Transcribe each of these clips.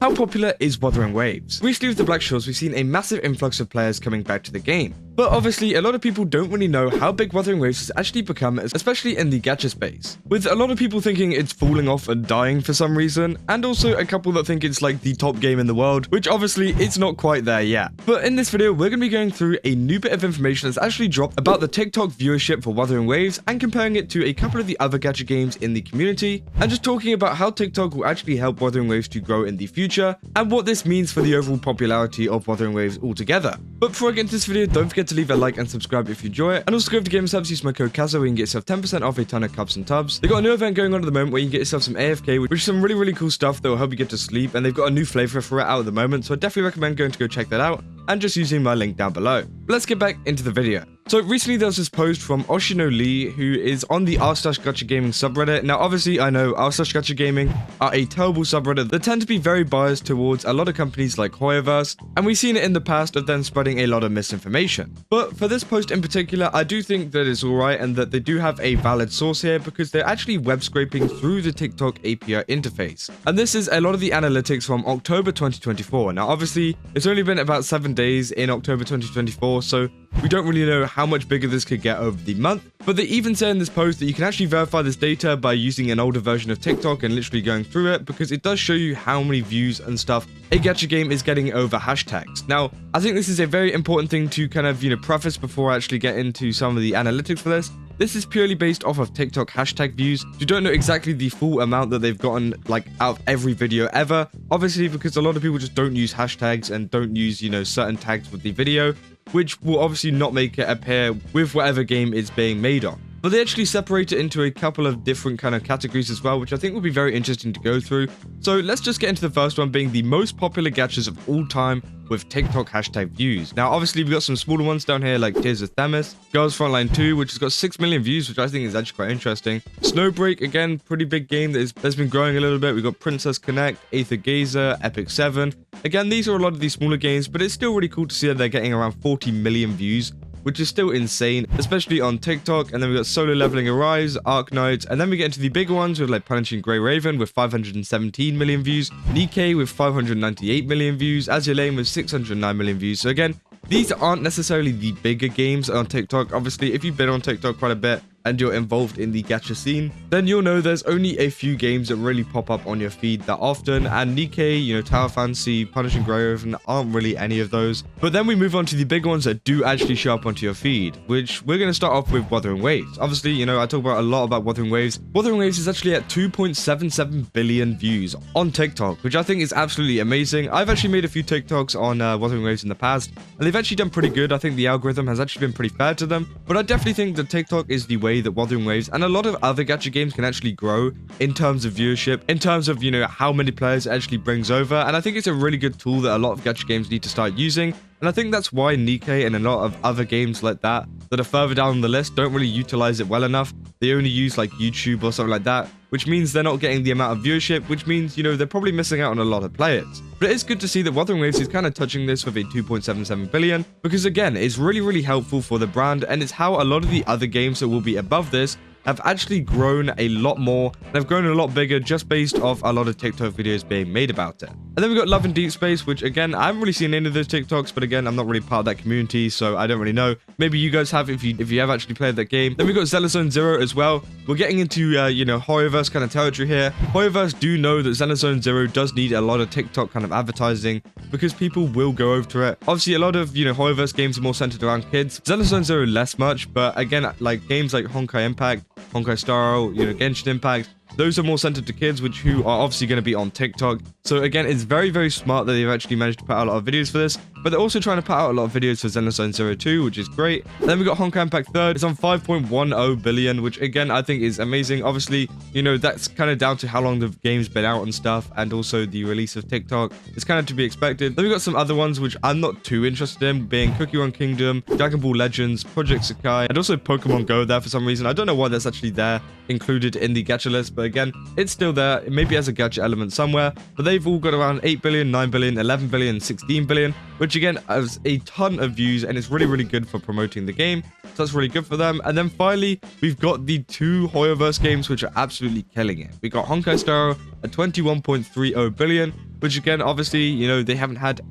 How popular is Wuthering Waves? Recently with the Black Shores, we've seen a massive influx of players coming back to the game. But obviously, a lot of people don't really know how big Wuthering Waves has actually become, especially in the gacha space. With a lot of people thinking it's falling off and dying for some reason, and also a couple that think it's like the top game in the world, which obviously it's not quite there yet. But in this video, we're going to be going through a new bit of information that's actually dropped about the TikTok viewership for Wuthering Waves and comparing it to a couple of the other gacha games in the community, and just talking about how TikTok will actually help Wuthering Waves to grow in the future, and what this means for the overall popularity of Wuthering Waves altogether. But before I get into this video, don't forget to leave a like and subscribe if you enjoy it, and also go over to Gamers Hubs, use my code KAZO where you can get yourself 10% off a ton of cups and tubs. They've got a new event going on at the moment where you can get yourself some AFK, which is some really cool stuff that will help you get to sleep, and they've got a new flavor for it out at the moment, so I definitely recommend going to go check that out, and just using my link down below. But let's get back into the video. So recently there was this post from Oshino Lee, who is on the r/gacha gaming subreddit. Now obviously I know r/gacha gaming are a terrible subreddit that tend to be very biased towards a lot of companies like Hoyoverse, and we've seen it in the past of them spreading a lot of misinformation. But for this post in particular, I do think that it's alright and that they do have a valid source here, because they're actually web scraping through the TikTok API interface. And this is a lot of the analytics from October 2024. Now obviously it's only been about 7 days in October 2024, so we don't really know how much bigger this could get over the month, but they even say in this post that you can actually verify this data by using an older version of TikTok and literally going through it, because it does show you how many views and stuff a gacha game is getting over hashtags. Now, I think this is a very important thing to kind of, preface before I actually get into some of the analytics for this. This is purely based off of TikTok hashtag views. You don't know exactly the full amount that they've gotten like out of every video ever, obviously because a lot of people just don't use hashtags and don't use, certain tags with the video, which will obviously not make it appear with whatever game it's being made on. But they actually separate it into a couple of different kind of categories as well, which I think will be very interesting to go through. So let's just get into the first one, being the most popular gachas of all time with TikTok hashtag views. Now obviously we've got some smaller ones down here like Tears of Themis, Girls Frontline 2, which has got 6 million views, which I think is actually quite interesting. Snowbreak, again, pretty big game that's been growing a little bit. We've got Princess Connect, Aether Gazer, Epic 7. Again, these are a lot of these smaller games, but it's still really cool to see that they're getting around 40 million views, which is still insane, especially on TikTok. And then we got Solo Leveling Arise, Arknights, and then we get into the bigger ones with like Punishing Grey Raven with 517 million views, Nikkei with 598 million views, Azure Lane with 609 million views. So again, these aren't necessarily the bigger games on TikTok. Obviously, if you've been on TikTok quite a bit and you're involved in the gacha scene, then you'll know there's only a few games that really pop up on your feed that often, and Nikkei, Tower Fantasy, Punishing Grey Raven aren't really any of those. But then we move on to the big ones that do actually show up onto your feed, which we're going to start off with Wuthering Waves. Obviously, I talk about a lot about Wuthering Waves. Wuthering Waves is actually at 2.77 billion views on TikTok, which I think is absolutely amazing. I've actually made a few TikToks on Wuthering Waves in the past, and they've actually done pretty good. I think the algorithm has actually been pretty fair to them, but I definitely think that TikTok is the way that Wuthering Waves and a lot of other gacha games can actually grow in terms of viewership, in terms of, how many players it actually brings over. And I think it's a really good tool that a lot of gacha games need to start using. And I think that's why Nikkei and a lot of other games like that are further down the list don't really utilize it well enough. They only use like YouTube or something like that, which means they're not getting the amount of viewership, which means, they're probably missing out on a lot of players. But it's good to see that Wuthering Waves is kind of touching this with a 2.77 billion, because again, it's really helpful for the brand, and it's how a lot of the other games that will be above this have actually grown a lot more. They've grown a lot bigger just based off a lot of TikTok videos being made about it. And then we've got Love in Deep Space, which again, I haven't really seen any of those TikToks, but again, I'm not really part of that community, so I don't really know. Maybe you guys have if you have actually played that game. Then we've got Xenozone Zero as well. We're getting into, Hoyoverse kind of territory here. Hoyoverse do know that Xenozone Zero does need a lot of TikTok kind of advertising, because people will go over to it. Obviously, a lot of, Hoyoverse games are more centered around kids. Xenozone Zero less much, but again, like games like Honkai Impact, Honkai Star Rail, Genshin Impact, those are more centered to kids, who are obviously going to be on TikTok. So again, it's very smart that they've actually managed to put out a lot of videos for this, but they're also trying to put out a lot of videos for Xenozone Zero 2, which is great. Then we got Honkai Impact 3rd. It's on 5.10 billion, which again, I think is amazing. Obviously, that's kind of down to how long the game's been out and stuff, and also the release of TikTok. It's kind of to be expected. Then we got some other ones which I'm not too interested in, being Cookie Run Kingdom, Dragon Ball Legends, Project Sakai, and also Pokemon Go there for some reason. I don't know why that's actually there included in the gacha list, but again, it's still there. It maybe has a gacha element somewhere, but they've all got around 8 billion, 9 billion, 11 billion, 16 billion, which again has a ton of views, and it's really good for promoting the game. So that's really good for them. And then finally, we've got the 2 Hoyoverse games which are absolutely killing it. We got Honkai Star Rail at 21.30 billion, which again, obviously, you know, they haven't had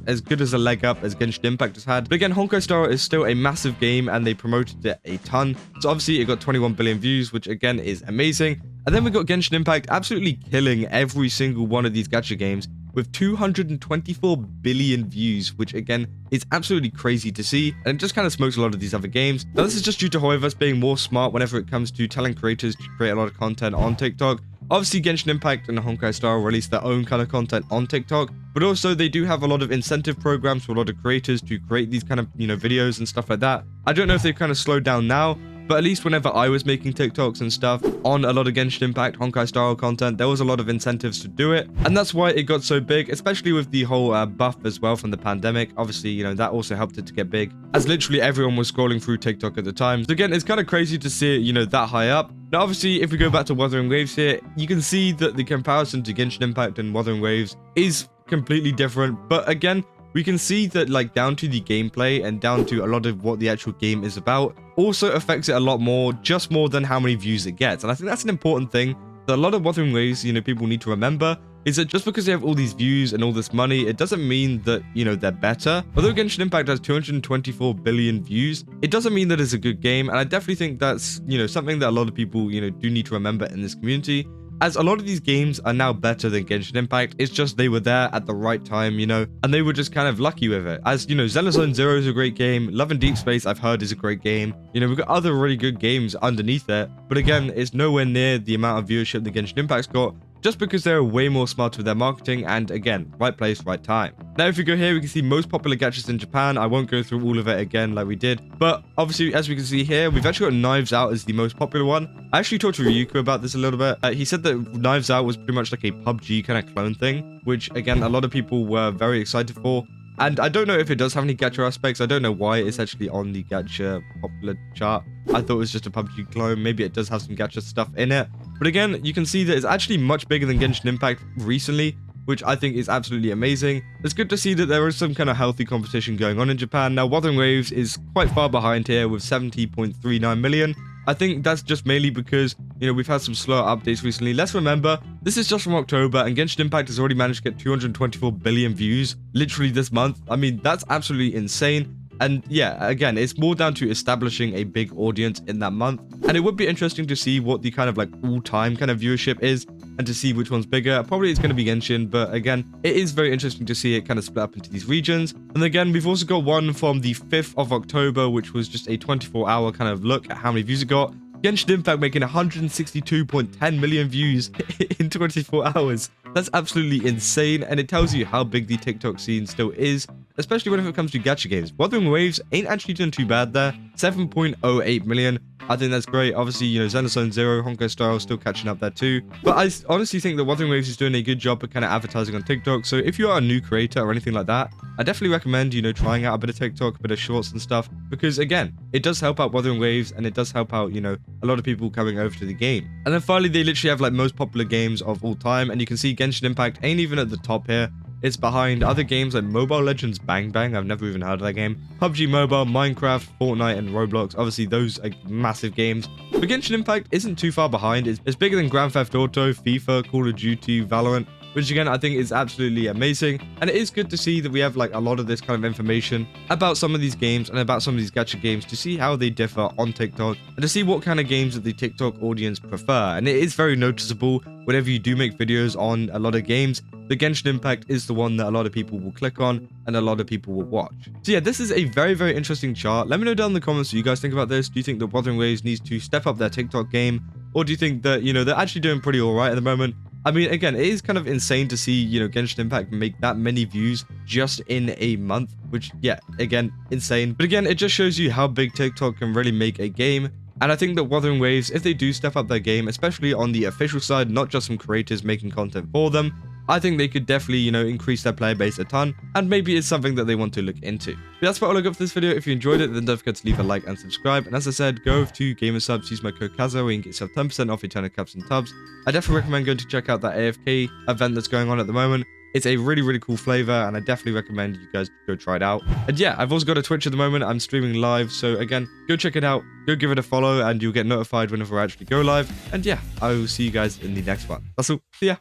as good as a leg up as Genshin Impact has had. But again, Honkai Star is still a massive game and they promoted it a ton. So obviously it got 21 billion views, which again is amazing. And then we got Genshin Impact absolutely killing every single one of these gacha games with 224 billion views, which again is absolutely crazy to see, and it just kind of smokes a lot of these other games. Now this is just due to Hoyoverse being more smart whenever it comes to telling creators to create a lot of content on TikTok. Obviously Genshin Impact and Honkai Star release their own kind of content on TikTok, but also they do have a lot of incentive programs for a lot of creators to create these kind of, you know, videos and stuff like that. I don't know if they've kind of slowed down now, but at least whenever I was making TikToks and stuff on a lot of Genshin Impact, Honkai Star content, there was a lot of incentives to do it. And that's why it got so big, especially with the whole buff as well from the pandemic. Obviously, you know, that also helped it to get big, as literally everyone was scrolling through TikTok at the time. So again, it's kind of crazy to see it, you know, that high up. Now, obviously, if we go back to Wuthering Waves here, you can see that the comparison to Genshin Impact and Wuthering Waves is completely different. But again, we can see that like down to the gameplay and down to a lot of what the actual game is about also affects it a lot more, just more than how many views it gets. And I think that's an important thing that a lot of Wuthering Waves, you know, people need to remember, is that just because they have all these views and all this money, it doesn't mean that, you know, they're better. Although Genshin Impact has 224 billion views, it doesn't mean that it's a good game. And I definitely think that's, you know, something that a lot of people, you know, do need to remember in this community, as a lot of these games are now better than Genshin Impact. It's just they were there at the right time, you know, and they were just kind of lucky with it. As, you know, Xenosaga Zero is a great game. Love and Deep Space, I've heard, is a great game. You know, we've got other really good games underneath it, but again, it's nowhere near the amount of viewership that Genshin Impact's got, just because they're way more smart with their marketing, and again, right place, right time. Now, if we go here, we can see most popular gachas in Japan. I won't go through all of it again like we did, but obviously, as we can see here, we've actually got Knives Out as the most popular one. I actually talked to Ryuko about this a little bit. He said that Knives Out was pretty much like a PUBG kind of clone thing, which again, a lot of people were very excited for. And I don't know if it does have any gacha aspects. I don't know why it's actually on the gacha popular chart. I thought it was just a PUBG clone. Maybe it does have some gacha stuff in it. But again, you can see that it's actually much bigger than Genshin Impact recently, which I think is absolutely amazing. It's good to see that there is some kind of healthy competition going on in Japan. Now, Wuthering Waves is quite far behind here with 70.39 million. I think that's just mainly because, you know, we've had some slower updates recently. Let's remember, this is just from October, and Genshin Impact has already managed to get 224 billion views literally this month. I mean, that's absolutely insane. And yeah, again, it's more down to establishing a big audience in that month. And it would be interesting to see what the kind of like all-time kind of viewership is, and to see which one's bigger. Probably it's going to be Genshin, but again, it is very interesting to see it kind of split up into these regions. And again, we've also got one from the 5th of October, which was just a 24-hour kind of look at how many views it got. Genshin Impact making 162.10 million views in 24 hours. That's absolutely insane, and it tells you how big the TikTok scene still is, especially when it comes to gacha games. Wuthering Waves ain't actually doing too bad there. 7.08 million. I think that's great. Obviously, you know, Xenosaga Zero, Honkai Star still catching up there too. But I honestly think that Wuthering Waves is doing a good job of kind of advertising on TikTok. So if you are a new creator or anything like that, I definitely recommend, you know, trying out a bit of TikTok, a bit of shorts and stuff. Because again, it does help out Wuthering Waves, and it does help out, you know, a lot of people coming over to the game. And then finally, they literally have like most popular games of all time. And you can see Genshin Impact ain't even at the top here. It's behind other games like Mobile Legends Bang Bang. I've never even heard of that game. PUBG Mobile, Minecraft, Fortnite, and Roblox. Obviously, those are massive games. But Genshin Impact isn't too far behind. It's bigger than Grand Theft Auto, FIFA, Call of Duty, Valorant, which again, I think is absolutely amazing. And it is good to see that we have like a lot of this kind of information about some of these games and about some of these gacha games, to see how they differ on TikTok and to see what kind of games that the TikTok audience prefer. And it is very noticeable whenever you do make videos on a lot of games, the Genshin Impact is the one that a lot of people will click on and a lot of people will watch. So yeah, this is a very, very interesting chart. Let me know down in the comments what you guys think about this. Do you think that Wuthering Waves needs to step up their TikTok game? Or do you think that, you know, they're actually doing pretty all right at the moment? I mean, again, it is kind of insane to see, you know, Genshin Impact make that many views just in a month, which, yeah, again, insane. But again, it just shows you how big TikTok can really make a game. And I think that Wuthering Waves, if they do step up their game, especially on the official side, not just from creators making content for them, I think they could definitely, you know, increase their player base a ton, and maybe it's something that they want to look into. But that's about all I got for this video. If you enjoyed it, then don't forget to leave a like and subscribe. And as I said, go over to Gamersubs, use my code KAZO, where you can get yourself 10% off Eternal Cups and Tubs. I definitely recommend going to check out that AFK event that's going on at the moment. It's a really, really cool flavor, and I definitely recommend you guys go try it out. And yeah, I've also got a Twitch at the moment. I'm streaming live, so again, go check it out, go give it a follow, and you'll get notified whenever I actually go live. And yeah, I will see you guys in the next one. That's all. See ya.